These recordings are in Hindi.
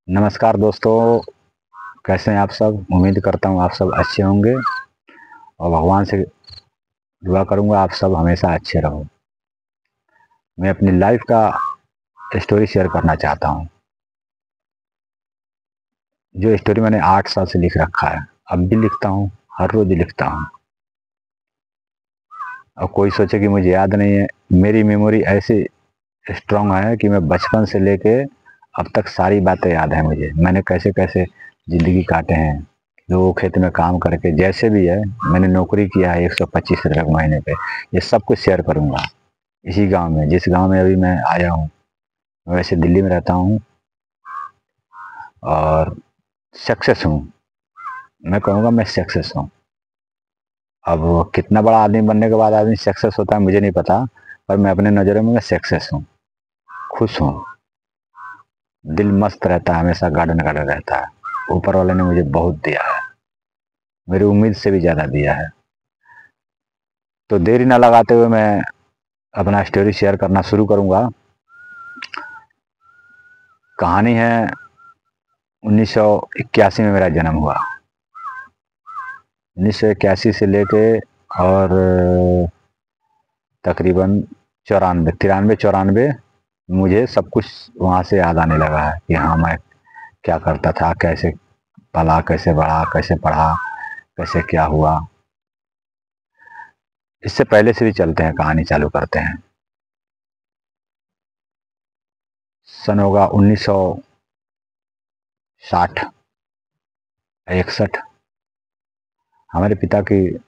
नमस्कार दोस्तों। कैसे हैं आप सब? उम्मीद करता हूँ आप सब अच्छे होंगे और भगवान से दुआ करूँगा आप सब हमेशा अच्छे रहो। मैं अपनी लाइफ का स्टोरी शेयर करना चाहता हूँ, जो स्टोरी मैंने 8 साल से लिख रखा है। अब भी लिखता हूँ, हर रोज लिखता हूँ। और कोई सोचे कि मुझे याद नहीं है, मेरी मेमोरी ऐसी स्ट्रांग है कि मैं बचपन से लेके अब तक सारी बातें याद है मुझे। मैंने कैसे कैसे ज़िंदगी काटे हैं, लोगों खेत में काम करके, जैसे भी है। मैंने नौकरी किया है 125 रुपये महीने पे। ये सब कुछ शेयर करूँगा इसी गांव में, जिस गांव में अभी मैं आया हूँ। मैं वैसे दिल्ली में रहता हूँ और सक्सेस हूँ। मैं कहूँगा मैं सक्सेस हूँ। अब कितना बड़ा आदमी बनने के बाद आदमी सक्सेस होता है मुझे नहीं पता, पर मैं अपने नज़रों में मैं सक्सेस हूँ, खुश हूँ। दिल मस्त रहता है, हमेशा गार्डन गार्डन रहता है। ऊपर वाले ने मुझे बहुत दिया है, मेरी उम्मीद से भी ज़्यादा दिया है। तो देरी ना लगाते हुए मैं अपना स्टोरी शेयर करना शुरू करूँगा। कहानी है 1981 में मेरा जन्म हुआ। 1981 से लेके और तकरीबन 94 94 94 मुझे सब कुछ वहाँ से याद आने लगा है कि हाँ मैं क्या करता था, कैसे पला, कैसे बढ़ा, कैसे पढ़ा, कैसे क्या हुआ। इससे पहले से भी चलते हैं, कहानी चालू करते हैं। सन होगा 1960 61। हमारे पिता की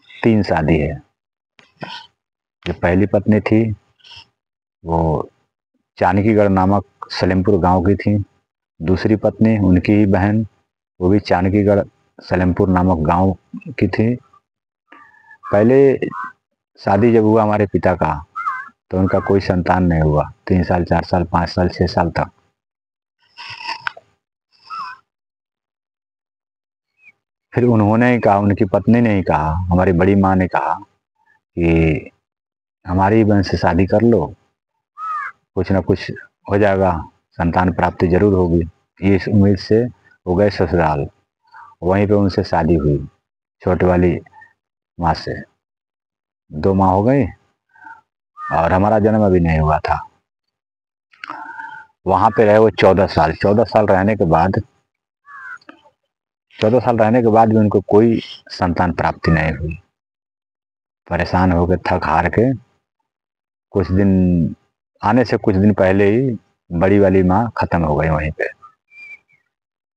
3 शादी है। जो पहली पत्नी थी वो चानकीगढ़ नामक सलेमपुर गांव की थी। दूसरी पत्नी उनकी ही बहन, वो भी चानकीगढ़ सलेमपुर नामक गांव की थी। पहले शादी जब हुआ हमारे पिता का, तो उनका कोई संतान नहीं हुआ 3 साल 4 साल 5 साल 6 साल तक। फिर उन्होंने ही कहा, उनकी पत्नी ने ही कहा, हमारी बड़ी माँ ने कहा कि हमारी बहन से शादी कर लो, कुछ ना कुछ हो जाएगा, संतान प्राप्ति जरूर होगी। ये इस उम्मीद से वो गए ससुराल। वहीं पे उनसे शादी हुई छोटे वाली माँ से। 2 माह हो गई और हमारा जन्म अभी नहीं हुआ था। वहां पे रहे वो 14 साल। 14 साल रहने के बाद, 14 साल रहने के बाद भी उनको कोई संतान प्राप्ति नहीं हुई। परेशान हो गए, थक हार के, कुछ दिन आने से कुछ दिन पहले ही बड़ी वाली माँ खत्म हो गई वहीं पे।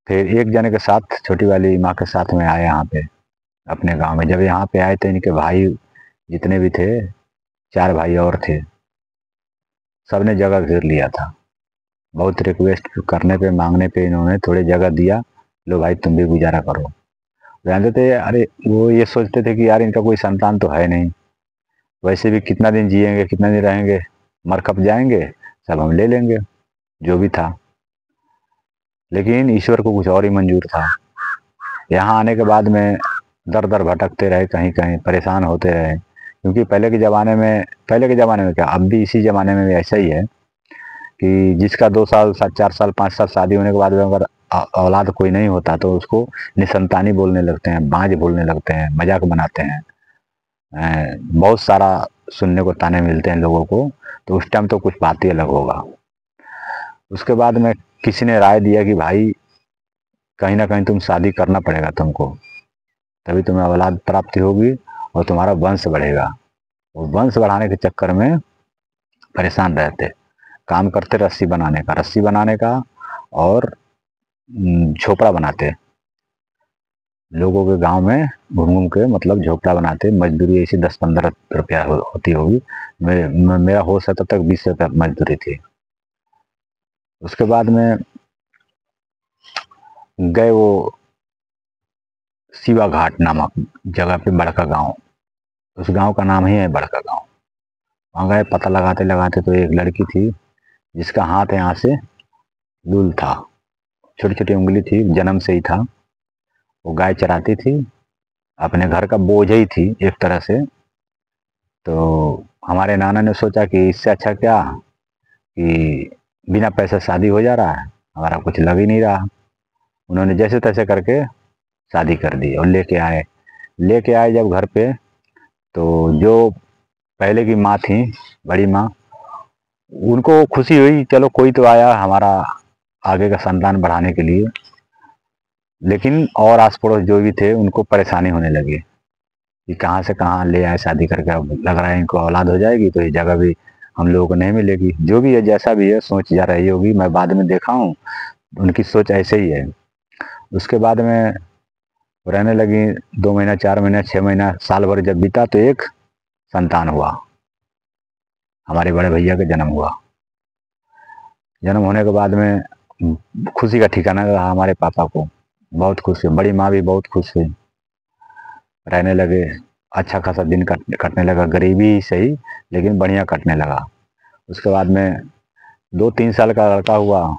फिर एक जने के साथ, छोटी वाली माँ के साथ में आए यहाँ पे अपने गांव में। जब यहाँ पे आए तो इनके भाई जितने भी थे, 4 भाई और थे, सबने जगह घेर लिया था। बहुत रिक्वेस्ट करने पे, मांगने पे इन्होंने थोड़ी जगह दिया, लो भाई तुम भी गुजारा करो। रहते थे। अरे वो ये सोचते थे कि यार इनका कोई संतान तो है नहीं, वैसे भी कितना दिन जिएंगे, कितना दिन रहेंगे, मर कब जाएंगे, सब हम ले लेंगे, जो भी था। लेकिन ईश्वर को कुछ और ही मंजूर था। यहाँ आने के बाद में दर दर भटकते रहे, कहीं कहीं परेशान होते रहे। क्योंकि पहले के ज़माने में क्या, अब भी इसी ज़माने में भी ऐसा ही है कि जिसका 2 साल 4 साल 5 साल शादी होने के बाद में अगर औलाद कोई नहीं होता तो उसको निसंतानी बोलने लगते हैं, बांझ बोलने लगते हैं, मजाक बनाते हैं। बहुत सारा सुनने को ताने मिलते हैं लोगों को। तो उस टाइम तो कुछ बात ही अलग होगा। उसके बाद में किसी ने राय दिया कि भाई कहीं ना कहीं तुम शादी करना पड़ेगा तुमको, तभी तुम्हें औलाद प्राप्ति होगी और तुम्हारा वंश बढ़ेगा। और वंश बढ़ाने के चक्कर में परेशान रहते, काम करते रस्सी बनाने का और झोपड़ा बनाते। लोगों के गांव में घूम घूम के, मतलब झोपड़ा बनाते। मजदूरी ऐसी 10 15 रुपया होती होगी। मेरा हो सकता तक 20 रुपया मजदूरी थी। उसके बाद में गए वो शिवा घाट नामक जगह पे, बड़का गांव। उस गांव का नाम ही है बड़का गांव। वहां गए, पता लगाते लगाते तो एक लड़की थी जिसका हाथ यहाँ से लूल था, छोटी छोटी उंगली थी, जन्म से ही था। वो गाय चराती थी, अपने घर का बोझ ही थी एक तरह से। तो हमारे नाना ने सोचा कि इससे अच्छा क्या कि बिना पैसे शादी हो जा रहा है, हमारा कुछ लग ही नहीं रहा। उन्होंने जैसे तैसे करके शादी कर दी और लेके आए जब घर पे, तो जो पहले की माँ थी, बड़ी माँ, उनको खुशी हुई, चलो कोई तो आया हमारा आगे का संतान बढ़ाने के लिए। लेकिन और आस पड़ोस जो भी थे उनको परेशानी होने लगी कि कहाँ से कहाँ ले आए शादी करके, अब लग रहा है इनको औलाद हो जाएगी तो ये जगह भी हम लोगों को नहीं मिलेगी। जो भी है, जैसा भी है, सोच जा रही होगी, मैं बाद में देखा हूँ उनकी सोच ऐसे ही है। उसके बाद में रहने लगी, 2 महीना, 4 महीना, 6 महीना, साल भर जब बीता तो एक संतान हुआ, हमारे बड़े भैया का जन्म हुआ। जन्म होने के बाद में खुशी का ठिकाना रहा हमारे पापा को, बहुत खुश हुई, बड़ी माँ भी बहुत खुश हुई। रहने लगे, अच्छा खासा दिन कटने लगा, गरीबी ही सही लेकिन बढ़िया कटने लगा। उसके बाद में 2-3 साल का लड़का हुआ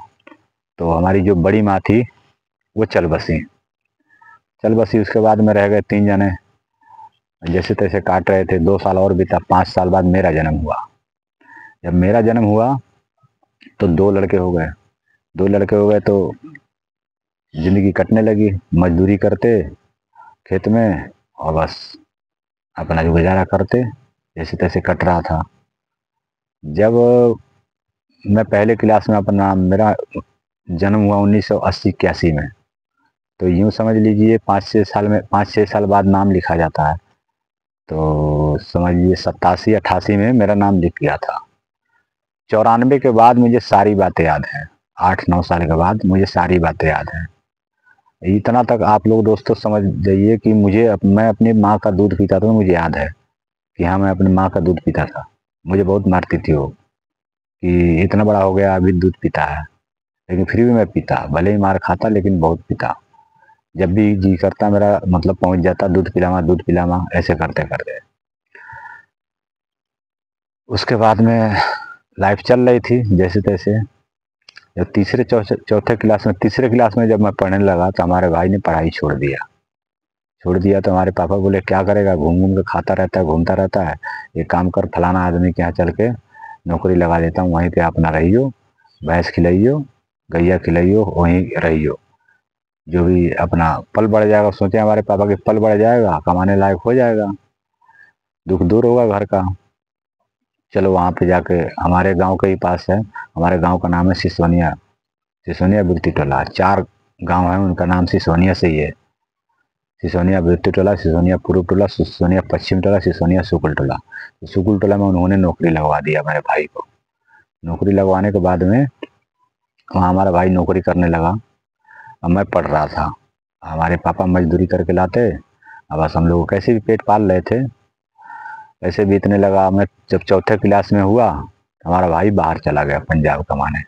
तो हमारी जो बड़ी माँ थी वो चल बसी। उसके बाद में रह गए 3 जने, जैसे तैसे काट रहे थे। 2 साल और बीता, 5 साल बाद मेरा जन्म हुआ। जब मेरा जन्म हुआ तो 2 लड़के हो गए तो जिंदगी कटने लगी, मजदूरी करते खेत में और बस अपना जो गुजारा करते, जैसे तैसे कट रहा था। जब मैं पहले क्लास में, अपना मेरा जन्म हुआ 1980-81 में, तो यूं समझ लीजिए 5-6 साल में, 5-6 साल बाद नाम लिखा जाता है। तो समझिए 87-88 में मेरा नाम लिख गया था। 94 के बाद मुझे सारी बातें याद हैं, 8-9 साल के बाद मुझे सारी बातें याद हैं। इतना तक आप लोग दोस्तों समझ जाइए कि मैं अपनी माँ का दूध पीता था, तो मुझे याद है कि हाँ मैं अपनी माँ का दूध पीता था। मुझे बहुत मारती थी वो कि इतना बड़ा हो गया अभी दूध पीता है, लेकिन फिर भी मैं पीता, भले ही मार खाता लेकिन बहुत पीता। जब भी जी करता मेरा, मतलब पहुंच जाता, दूध पिलामा ऐसे करते करते। उसके बाद में लाइफ चल रही थी जैसे तैसे। जब चौथे क्लास में, तीसरे क्लास में जब मैं पढ़ने लगा तो हमारे भाई ने पढ़ाई छोड़ दिया। तो हमारे पापा बोले क्या करेगा, घूम घूम के खाता रहता है, घूमता रहता है, एक काम कर, फलाना आदमी के यहाँ चल के नौकरी लगा देता हूँ, वहीं पे अपना रहियो, भैंस खिलाइयो, गैया खिलाइयो, वहीं रहियो, जो भी अपना पल बढ़ जाएगा। सोचे हमारे पापा के पल बढ़ जाएगा, कमाने लायक हो जाएगा, दुख दूर होगा घर का। चलो वहाँ पे जाके, हमारे गांव के ही पास है, हमारे गांव का नाम है सिसोनिया, सिसोनिया बिरती टोला। 4 गांव है, उनका नाम सिसोनिया से ही है। सिसोनिया बिरती टोला, सिसोनिया पूर्व टोला, सिसोनिया पश्चिम टोला, सिसोनिया सुकुल टोला। तो सुकुल टोला में उन्होंने नौकरी लगवा दिया मेरे भाई को। नौकरी लगवाने के बाद में वहाँ हमारा भाई नौकरी करने लगा, अब मैं पढ़ रहा था। हमारे पापा मजदूरी करके लाते, अब बस हम लोग कैसे भी पेट पाल रहे थे। ऐसे बीतने लगा। मैं जब चौथे क्लास में हुआ, हमारा भाई बाहर चला गया पंजाब कमाने।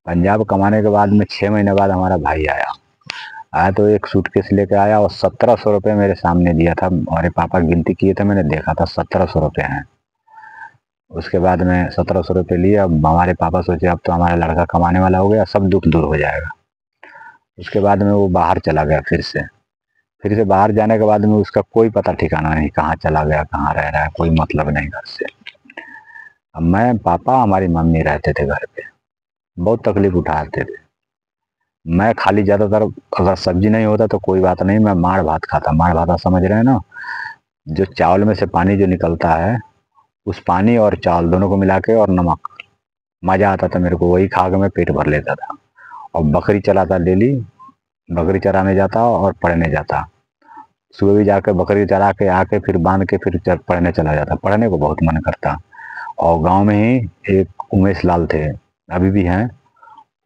पंजाब कमाने के बाद में 6 महीने बाद हमारा भाई आया तो एक सूटकेस लेके आया और 1700 रुपये मेरे सामने दिया था। हमारे पापा गिनती किए थे, मैंने देखा था 1700 रुपये हैं। उसके बाद में 1700 रुपये लिए। अब हमारे पापा सोचे अब तो हमारा लड़का कमाने वाला हो गया, सब दुख दूर हो जाएगा। उसके बाद में वो बाहर चला गया फिर से बाहर जाने के बाद में उसका कोई पता ठिकाना नहीं, कहाँ चला गया, कहाँ रह रहा है, कोई मतलब नहीं घर से। अब मैं, पापा, हमारी मम्मी रहते थे घर पे, बहुत तकलीफ उठाते थे। मैं खाली ज्यादातर, अगर सब्जी नहीं होता तो कोई बात नहीं, मैं माड़ भात खाता। माड़ भात आप समझ रहे हैं ना, जो चावल में से पानी जो निकलता है, उस पानी और चावल दोनों को मिला के और नमक, मजा आता था मेरे को, वही खा के मैं पेट भर लेता था। और बकरी चलाता डेली, बकरी चराने जाता और पढ़ने जाता। सुबह भी जाकर बकरी चरा के आके फिर बांध के फिर पढ़ने चला जाता। पढ़ने को बहुत मन करता। और गांव में ही एक उमेश लाल थे, अभी भी हैं,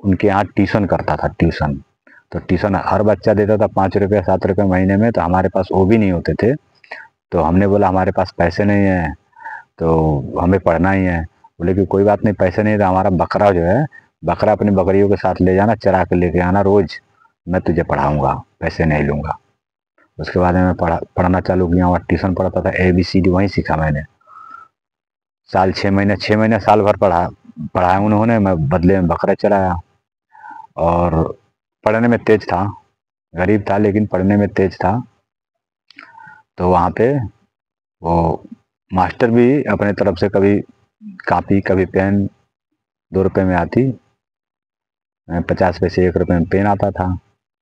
उनके यहाँ ट्यूशन करता था, ट्यूशन। तो ट्यूशन हर बच्चा देता था 5 रुपये 7 रुपये महीने में, तो हमारे पास वो भी नहीं होते थे। तो हमने बोला हमारे पास पैसे नहीं है, तो हमें पढ़ना ही है। बोले कि कोई बात नहीं, पैसे नहीं, तो हमारा बकरा जो है, बकरा अपनी बकरियों के साथ ले जाना, चरा के लेके आना रोज, मैं तुझे पढ़ाऊंगा, पैसे नहीं लूंगा। उसके बाद में मैं पढ़ना चालू किया और ट्यूशन पढ़ता था, ABCD वहीं सीखा मैंने। 6 महीने साल भर पढ़ाया उन्होंने, मैं बदले में बकरा चराया। और पढ़ने में तेज था, गरीब था लेकिन पढ़ने में तेज था। तो वहाँ पे वो मास्टर भी अपने तरफ से कभी कॉपी कभी पेन 2 रुपये में आती, 50 पैसे 1 रुपये में पेन आता था,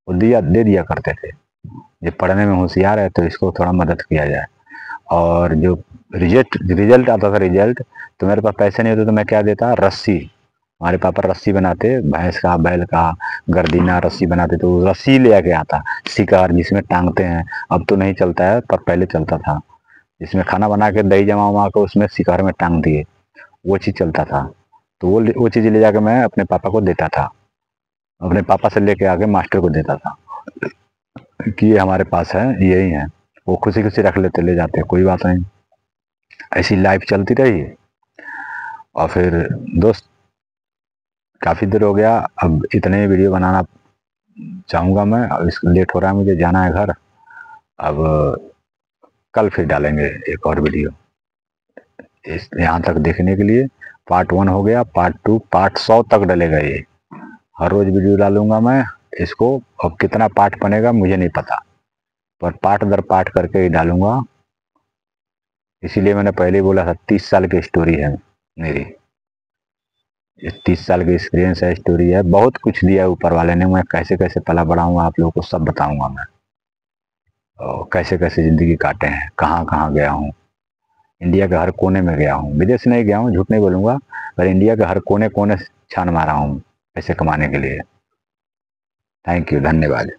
वो दे दिया करते थे। जो पढ़ने में होशियार है तो इसको थोड़ा मदद किया जाए। और जो रिजल्ट आता था, रिजल्ट तो मेरे पास पैसे नहीं होते तो मैं क्या देता, रस्सी। हमारे पापा रस्सी बनाते, भैंस का बैल का गर्दीना रस्सी बनाते, तो रस्सी ले आके आता, शिकार जिसमें टांगते हैं। अब तो नहीं चलता है पर पहले चलता था, जिसमें खाना बना के दही जमा वमा के उसमें शिकार में टांग दिए, वो चीज़ चलता था। तो वो चीज़ ले जाके मैं अपने पापा को देता था, अपने पापा से लेके आके मास्टर को देता था कि ये हमारे पास है, यही है। वो खुशी खुशी रख लेते, ले जाते, कोई बात नहीं। ऐसी लाइफ चलती रही। और फिर दोस्त काफ़ी देर हो गया, अब इतने ही वीडियो बनाना चाहूँगा मैं। अब इस लेट हो रहा है, मुझे जाना है घर। अब कल फिर डालेंगे एक और वीडियो। इस यहाँ तक देखने के लिए पार्ट 1 हो गया, पार्ट 2, पार्ट 100 तक डलेगा ये। हर रोज वीडियो डालूंगा मैं इसको। अब कितना पार्ट बनेगा मुझे नहीं पता, पर पार्ट दर पार्ट करके ही डालूंगा। इसीलिए मैंने पहले ही बोला था 30 साल की स्टोरी है मेरी। 30 साल की एक्सपीरियंस है, स्टोरी है, बहुत कुछ दिया है ऊपर वाले ने। मैं कैसे कैसे पला बड़ा हूँ आप लोगों को सब बताऊंगा मैं, और कैसे कैसे जिंदगी काटे हैं, कहाँ कहाँ गया हूँ। इंडिया के हर कोने में गया हूँ, विदेश नहीं गया हूँ, झूठ नहीं बोलूंगा, पर इंडिया के हर कोने कोने छान मारा हूँ पैसे कमाने के लिए। थैंक यू, धन्यवाद।